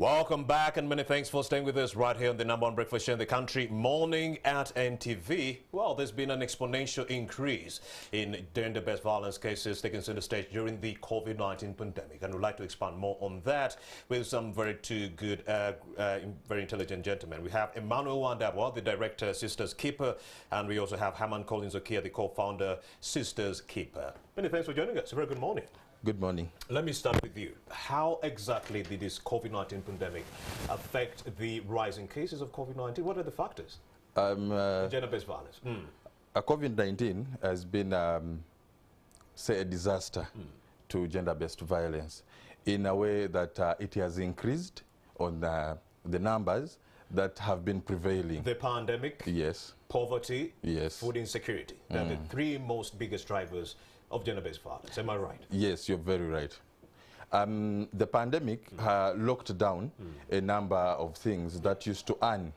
Welcome back, and many thanks for staying with us right here on the #1 breakfast show in the country, Morning at NTV. Well, there's been an exponential increase in gender-based violence cases taking center stage during the COVID-19 pandemic, and we'd like to expand more on that with some very very intelligent gentlemen. We have Emmanuel Wandabwa, the director, Sisters Keeper, and we also have Herman Collins Okiya, the co-founder, Sisters Keeper. Many thanks for joining us. A very good morning. Good morning. Let me start with you. How exactly did this COVID-19 pandemic affect the rising cases of COVID-19? What are the factors? Gender-based violence. COVID-19 has been, say, a disaster to gender-based violence in a way that it has increased on the numbers that have been prevailing. The pandemic, yes. Poverty, yes. Food insecurity. They're the three most biggest drivers of gender-based violence. Am I right? Yes, you're very right. The pandemic locked down a number of things that used to earn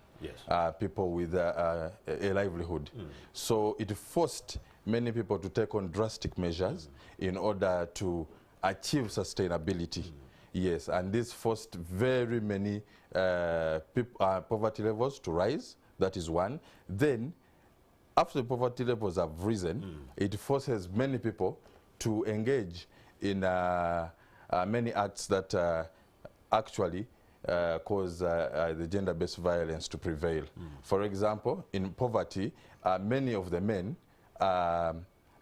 people with a livelihood. So it forced many people to take on drastic measures in order to achieve sustainability. Yes, and this forced very many poverty levels to rise. That is one. Then, after the poverty levels have risen, it forces many people to engage in many acts that actually cause the gender-based violence to prevail. For example, in poverty, many of the men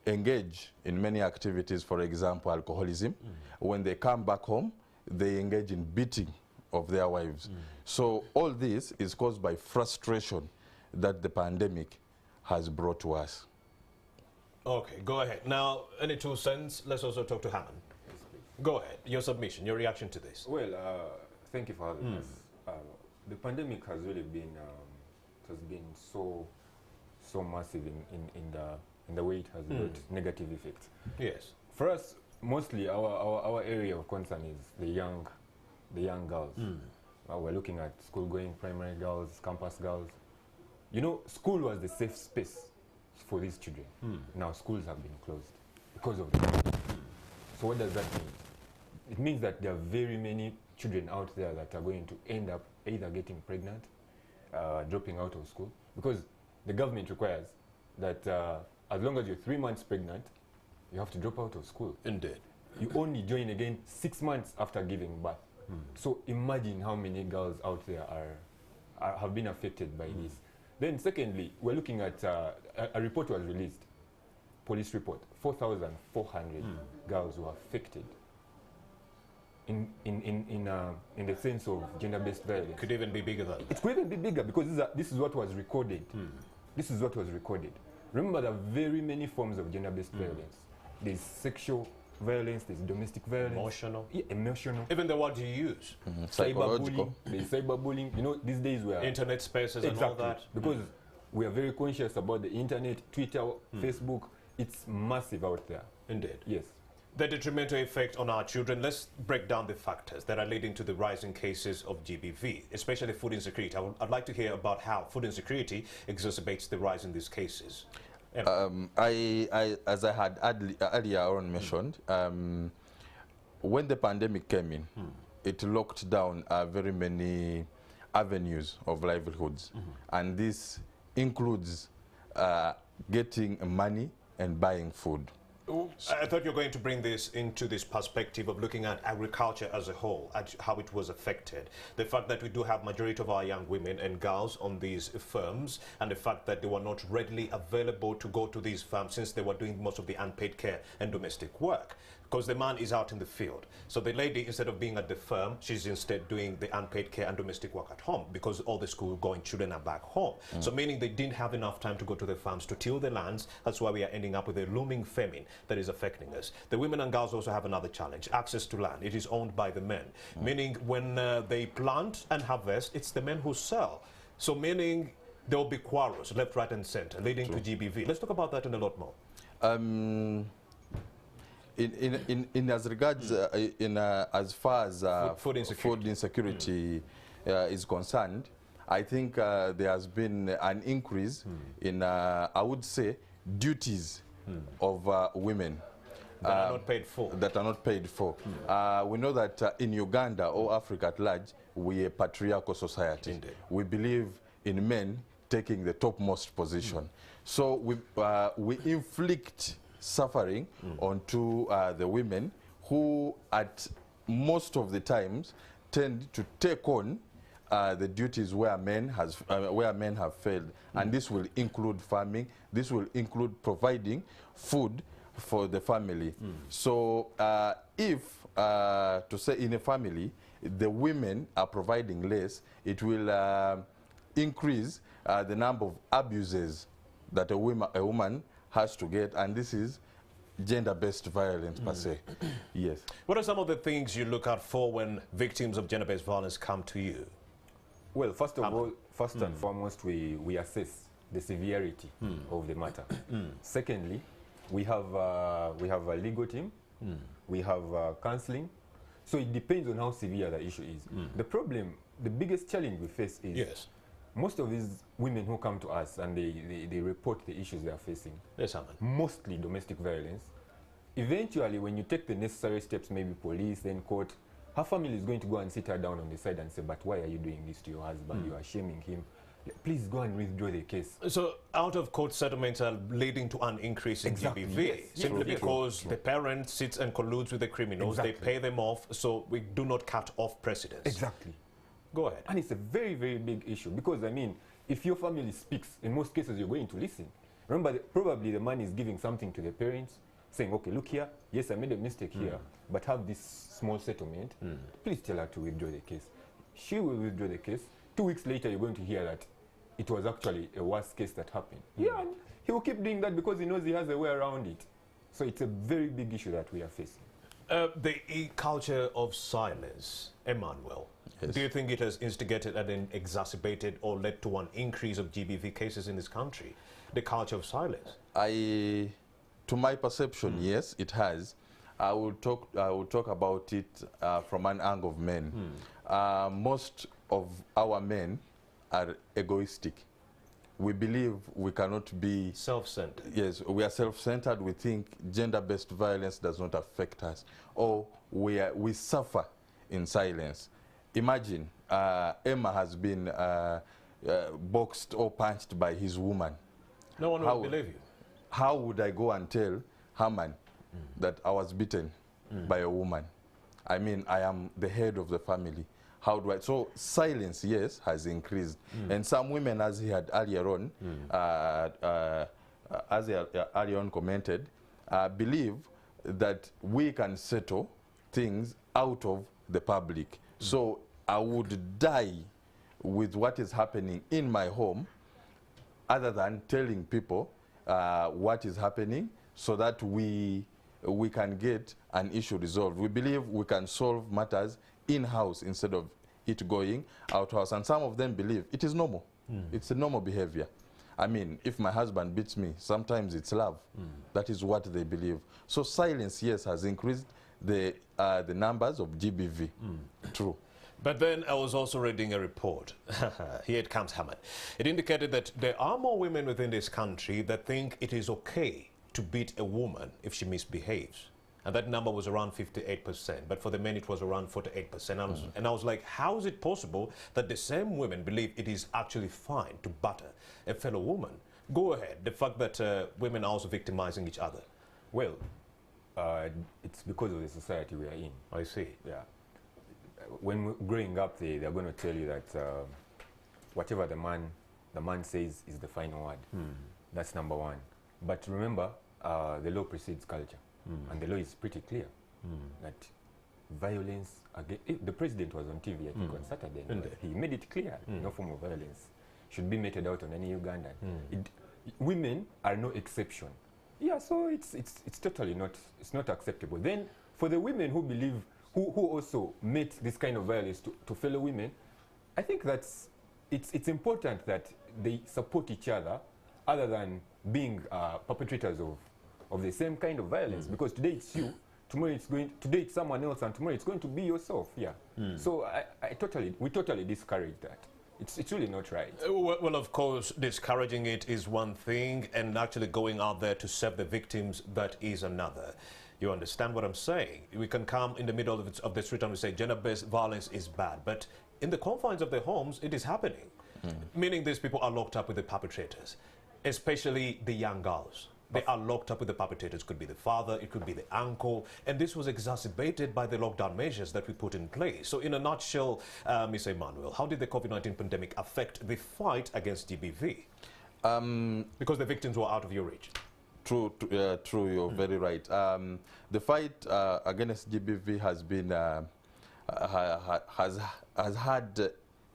engage in many activities, for example, alcoholism. When they come back home, they engage in beating of their wives. So all this is caused by frustration that the pandemic has brought to us. Okay, go ahead. Now, any 2 cents, let's also talk to Herman. Yes, please. Go ahead, your submission, your reaction to this. Well, thank you for having us. The pandemic has really been, so massive in the way it has brought negative effects. Yes. For us, mostly our area of concern is the young girls. We're looking at school-going primary girls, campus girls. You know, school was the safe space for these children. Now schools have been closed because of the pandemic. So what does that mean? It means that there are very many children out there that are going to end up either getting pregnant, dropping out of school, because the government requires that as long as you're 3 months pregnant, you have to drop out of school. Indeed. You only join again 6 months after giving birth. So imagine how many girls out there have been affected by this. Then secondly, we're looking at a report was released, police report, 4,400 girls were affected in the sense of gender-based violence. It could even be bigger than that. It could even be bigger because this is what was recorded. This is what was recorded. Remember, there are very many forms of gender-based violence. There's sexual violence, there's domestic violence. Emotional. Yeah, emotional. Even the word you use. Psychological. There's cyberbullying. You know, these days we are... Internet spaces and all that. Because we are very conscious about the internet, Twitter, Facebook. It's massive out there. Indeed. Yes. The detrimental effect on our children. Let's break down the factors that are leading to the rising cases of GBV, especially food insecurity. I'd like to hear about how food insecurity exacerbates the rise in these cases. As I had earlier on mentioned, when the pandemic came in, it locked down very many avenues of livelihoods, and this includes getting money and buying food. I thought you were going to bring this into this perspective of looking at agriculture as a whole, at how it was affected. The fact that we do have majority of our young women and girls on these firms, and the fact that they were not readily available to go to these firms since they were doing most of the unpaid care and domestic work. Because the man is out in the field. So the lady, instead of being at the firm, she's instead doing the unpaid care and domestic work at home because all the school-going children are back home. So meaning they didn't have enough time to go to the farms to till the lands. That's why we are ending up with a looming famine that is affecting us. The women and girls also have another challenge, access to land. It is owned by the men. Meaning when they plant and harvest, it's the men who sell. So meaning there will be quarrels left, right, and center, leading to GBV. Let's talk about that in a lot more. In as regards, as far as food insecurity is concerned, I think there has been an increase in, I would say, duties of women. That are not paid for. That are not paid for. We know that in Uganda or Africa at large, we're a patriarchal society. Indeed. We believe in men taking the topmost position. So we inflict suffering onto the women who at most of the times tend to take on the duties where men have failed, and this will include farming. This will include providing food for the family. So if to say in a family the women are providing less, it will increase the number of abuses that a woman has to get, and this is gender-based violence per se. Yes. What are some of the things you look out for when victims of gender-based violence come to you? Well, first of all, first and foremost, we assess the severity of the matter. Secondly, we have a legal team, we have counseling, so it depends on how severe the issue is. The problem, the biggest challenge we face is most of these women who come to us and they report the issues they are facing, mostly domestic violence. Eventually, when you take the necessary steps, maybe police, then court, her family is going to go and sit her down on the side and say, but why are you doing this to your husband? You are shaming him. Please go and withdraw the case. So out-of-court settlements are leading to an increase in GBV, simply because the parent sits and colludes with the criminals, they pay them off, so we do not cut off precedents. Exactly. Go ahead. And it's a very, very big issue because, I mean, if your family speaks, in most cases you're going to listen. Remember, probably the man is giving something to the parents, saying, okay, look here, yes, I made a mistake here, but have this small settlement. Please tell her to withdraw the case. She will withdraw the case. 2 weeks later, you're going to hear that it was actually a worse case that happened. Yeah, and he will keep doing that because he knows he has a way around it. So it's a very big issue that we are facing. The culture of silence, Emmanuel, do you think it has instigated and then exacerbated or led to an increase of GBV cases in this country? The culture of silence? To my perception, yes, it has. I will talk about it from an angle of men. Most of our men are egoistic. We believe we cannot be self-centered. Yes, we are self-centered. We think gender-based violence does not affect us, or we suffer in silence. Imagine Emma has been boxed or punched by his woman. No one will believe you. How would I go and tell Herman that I was beaten by a woman? I mean, I am the head of the family. How do I? So silence, yes, has increased. And some women, as he had earlier on, commented, believe that we can settle things out of the public. So I would die with what is happening in my home other than telling people what is happening so that we can get an issue resolved. We believe we can solve matters in-house instead of it going out-house. And some of them believe it is normal. It's a normal behavior. I mean, if my husband beats me, sometimes it's love. That is what they believe. So silence, yes, has increased the numbers of GBV. True. But then I was also reading a report. Here it comes, Herman. It indicated that there are more women within this country that think it is okay to beat a woman if she misbehaves. And that number was around 58%. But for the men, it was around 48%. And I was like, how is it possible that the same women believe it is actually fine to batter a fellow woman? Go ahead. The fact that women are also victimizing each other. Well, it's because of the society we are in. I see. Yeah. When we're growing up, they're going to tell you that whatever the man says is the final word. That's number one. But remember, the law precedes culture. And the law is pretty clear that violence against... The president was on TV, I think, on Saturday. He made it clear no form of violence should be meted out on any Ugandan. Women are no exception. Yeah, so it's totally not acceptable. Then for the women who believe, who also met this kind of violence to fellow women, I think that's it's important that they support each other other than being perpetrators of the same kind of violence, because today it's you, today it's someone else, and tomorrow it's going to be yourself. Yeah. So we totally discourage that. It's really not right. Well, of course, discouraging it is one thing, and actually going out there to serve the victims, that is another. You understand what I'm saying? We can come in the middle of the street and we say gender-based violence is bad, but in the confines of their homes, it is happening. Meaning these people are locked up with the perpetrators, especially the young girls. They are locked up with the perpetrators. It could be the father, it could be the uncle, and this was exacerbated by the lockdown measures that we put in place. So in a nutshell, Mr. Emmanuel, how did the COVID-19 pandemic affect the fight against GBV? Because the victims were out of your reach. True, you're very right. The fight against GBV has been, has had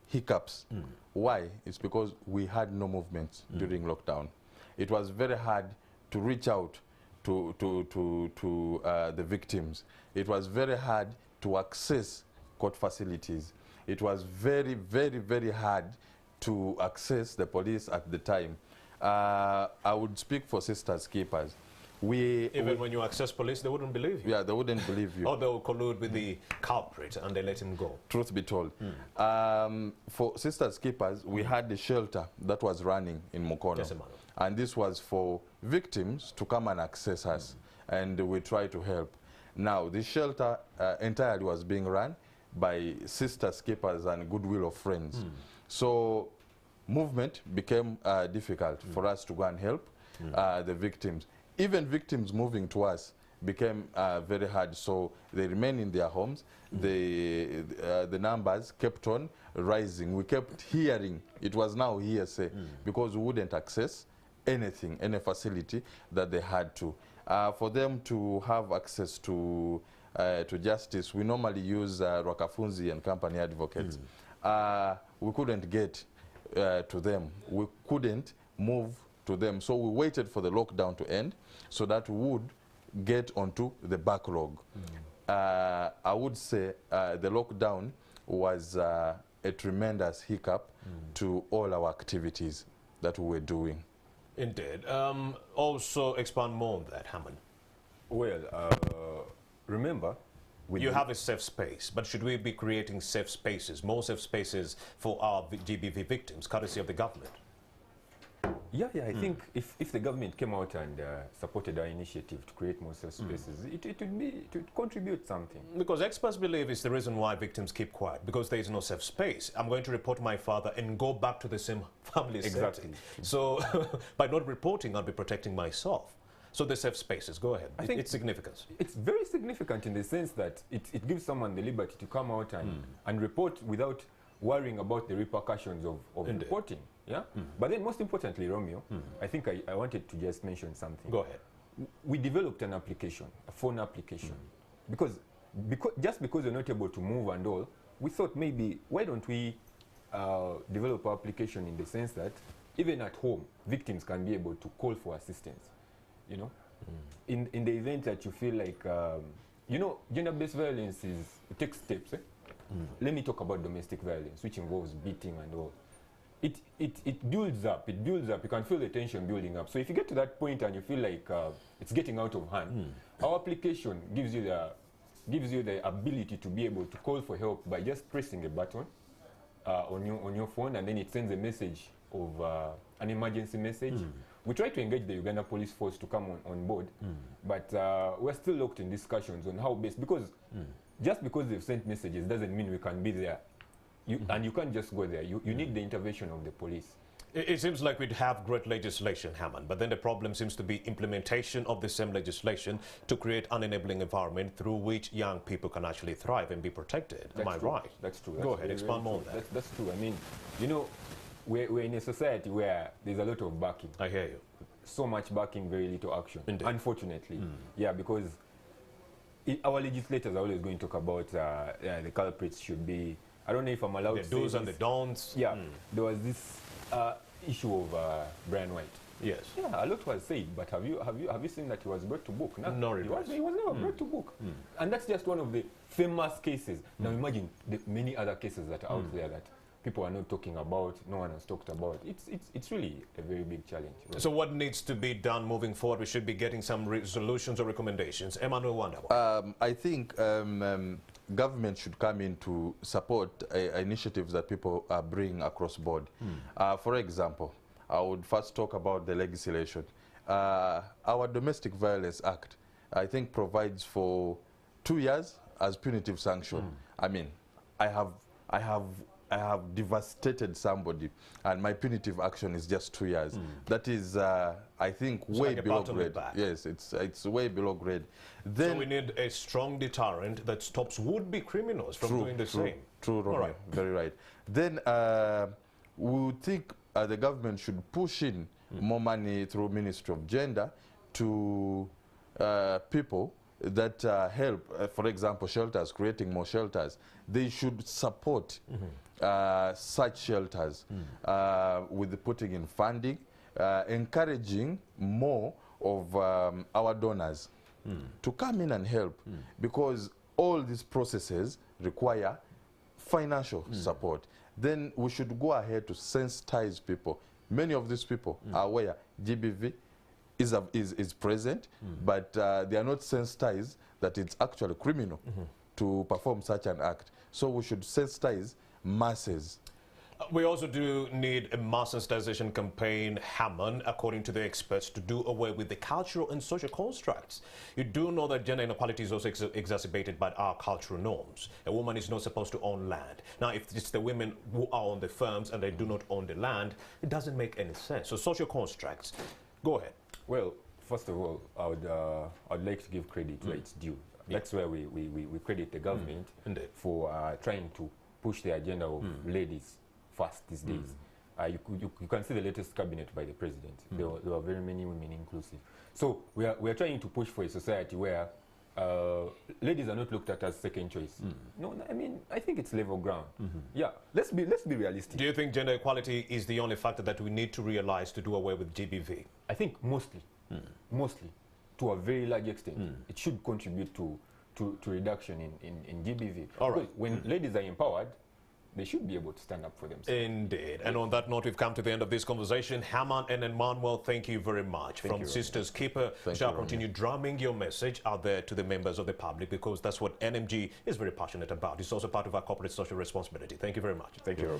hiccups. Why? It's because we had no movement during lockdown. It was very hard to reach out to the victims. It was very hard to access court facilities. It was very, very, very hard to access the police at the time. I would speak for Sisters Keepers. Even when you access police, they wouldn't believe you. Yeah, they wouldn't believe you. Or they'll collude with the culprit and they let him go. Truth be told. For Sisters Keepers, we had the shelter that was running in Mukono. Yes, and this was for victims to come and access us. And we try to help. Now, this shelter entirely was being run by Sisters Keepers and Goodwill of Friends. So movement became difficult for us to go and help the victims. Even victims moving to us became very hard, so they remain in their homes. The numbers kept on rising. We kept hearing, it was now hearsay, because we wouldn't access anything, any facility that they had to. For them to have access to justice, we normally use Rwakafunzi and company advocates. We couldn't get to them. We couldn't move to them. So we waited for the lockdown to end so that we would get onto the backlog. I would say the lockdown was a tremendous hiccup to all our activities that we were doing. Indeed. Also expand more on that, Herman. Well, remember, you have a safe space, but should we be creating safe spaces, more safe spaces for our GBV victims, courtesy of the government? Yeah, I think if the government came out and supported our initiative to create more safe spaces, it would contribute something. Because experts believe it's the reason why victims keep quiet, because there is no safe space. I'm going to report my father and go back to the same family setting. So by not reporting, I'll be protecting myself. So the safe spaces, go ahead. I think its significance. It's very significant in the sense that it gives someone the liberty to come out and report without worrying about the repercussions of reporting. Yeah? But then most importantly, Romeo, I think I wanted to just mention something. Go ahead. We developed an application, a phone application. Because just because we're not able to move and all, we thought maybe, why don't we develop our application in the sense that even at home, victims can be able to call for assistance. You know, in the event that you feel like, you know, gender-based violence it takes steps. Let me talk about domestic violence, which involves beating and all. It builds up. You can feel the tension building up. So if you get to that point and you feel like it's getting out of hand, our application gives you the ability to be able to call for help by just pressing a button on your phone, and then it sends a message of an emergency message. We try to engage the Uganda Police Force to come on board, but we're still locked in discussions on how best, because just because they've sent messages doesn't mean we can be there. And you can't just go there. You need the intervention of the police. It seems like we'd have great legislation, Herman, but then the problem seems to be implementation of the same legislation to create an enabling environment through which young people can actually thrive and be protected. Am I right? That's true. Go ahead, expand more on that. That's true. I mean, you know, we're in a society where there's a lot of backing. I hear you. So much backing, very little action. Indeed. Unfortunately. Yeah, because our legislators are always going to talk about the culprits should be, I don't know if I'm allowed to say do's and the don'ts. Yeah, there was this issue of Brian White. Yes. Yeah, a lot was said, but have you seen that he was brought to book? No, he was never brought to book. And that's just one of the famous cases. Now imagine the many other cases that are out there that people are not talking about, no one has talked about. It's really a very big challenge. Right? So what needs to be done moving forward? We should be getting some resolutions or recommendations. Emmanuel Wandabwa. I think government should come in to support initiatives that people bring across board. For example, I would first talk about the legislation. Our Domestic Violence Act, I think, provides for 2 years as punitive sanction. I mean, I have I have devastated somebody and my punitive action is just 2 years. That is, I think, it's way like below grade. Yes, it's way below grade. Then so we need a strong deterrent that stops would-be criminals from doing the same. True, Romeo. Right. Very right. Then we would think the government should push in more money through Ministry of Gender to people that help, for example, shelters, creating more shelters. They should support such shelters with putting in funding, encouraging more of our donors to come in and help, because all these processes require financial support. Then we should go ahead to sensitize people. Many of these people are aware GBV is present, but they are not sensitized that it's actually criminal to perform such an act. So we should sensitize masses. We also do need a mass sensitization campaign, Herman, according to the experts, to do away with the cultural and social constructs. You do know that gender inequality is also exacerbated by our cultural norms. A woman is not supposed to own land. Now, if it's the women who are on the firms and they do not own the land, it doesn't make any sense. So social constructs, go ahead. Well, first of all, I'd like to give credit where it's due. That's where we credit the government for trying to push the agenda of ladies first these days. You can see the latest cabinet by the president. There were very many women inclusive. So we are trying to push for a society where ladies are not looked at as second choice. No, I mean, I think it's level ground. Yeah, let's be realistic. Do you think gender equality is the only factor that we need to realize to do away with GBV? I think mostly, to a very large extent, it should contribute to reduction in GBV. All right. Because when ladies are empowered, they should be able to stand up for themselves. Indeed. And on that note, we've come to the end of this conversation. Herman and Emmanuel, thank you very much. Thank From you, Sisters Keeper, you shall continue drumming your message out there to the members of the public, because that's what NMG is very passionate about. It's also part of our corporate social responsibility. Thank you very much. Thank you.